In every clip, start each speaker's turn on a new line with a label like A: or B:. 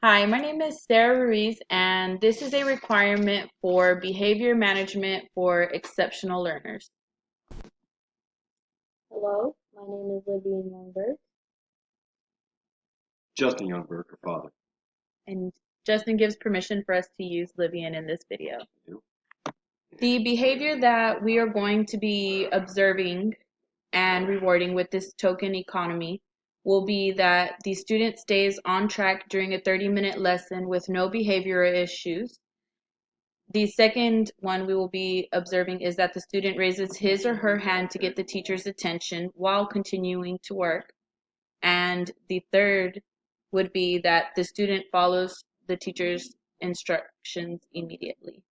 A: Hi, my name is Sarah Ruiz, and this is a requirement for behavior management for exceptional learners.
B: Hello, my name is Libby Youngberg.
C: Justin Youngberg, her father.
A: And Justin gives permission for us to use Livian in this video. The behavior that we are going to be observing and rewarding with this token economy will be that the student stays on track during a 30-minute lesson with no behavioral issues. The second one we will be observing is that the student raises his or her hand to get the teacher's attention while continuing to work. And the third would be that the student follows the teacher's instructions immediately.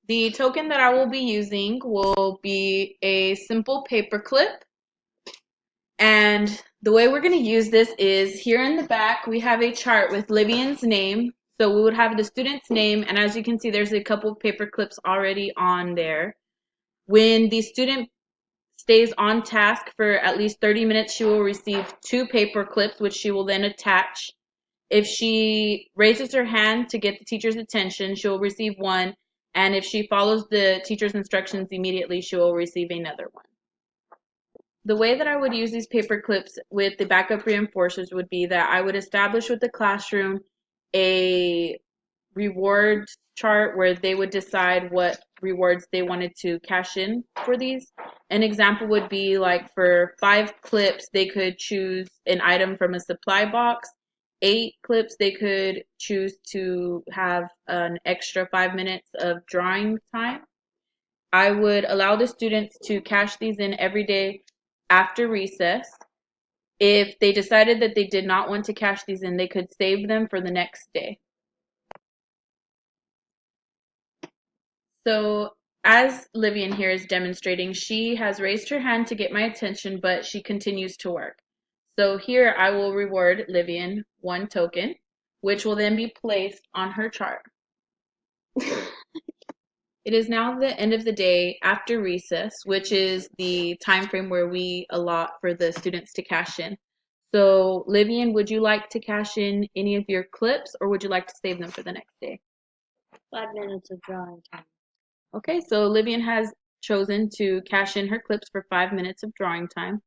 A: The token that I will be using will be a simple paper clip. And the way we're going to use this is here in the back, we have a chart with Livian's name. So we would have the student's name, and as you can see, there's a couple of paper clips already on there. When the student stays on task for at least 30 minutes, she will receive 2 paper clips, which she will then attach. If she raises her hand to get the teacher's attention, she will receive 1, and if she follows the teacher's instructions immediately, she will receive another 1. The way that I would use these paper clips with the backup reinforcers would be that I would establish with the classroom a reward chart where they would decide what rewards they wanted to cash in for these. An example would be like for 5 clips, they could choose an item from a supply box. 8 clips, they could choose to have an extra 5 minutes of drawing time. I would allow the students to cash these in every day after recess. If they decided that they did not want to cash these in, they could save them for the next day. So as Livian here is demonstrating, she has raised her hand to get my attention, but she continues to work. So here I will reward Livian 1 token, which will then be placed on her chart. It is now the end of the day after recess, which is the time frame where we allot for the students to cash in. So, Livian, would you like to cash in any of your clips, or would you like to save them for the next day?
B: 5 minutes of drawing time.
A: Okay, so Livian has chosen to cash in her clips for 5 minutes of drawing time.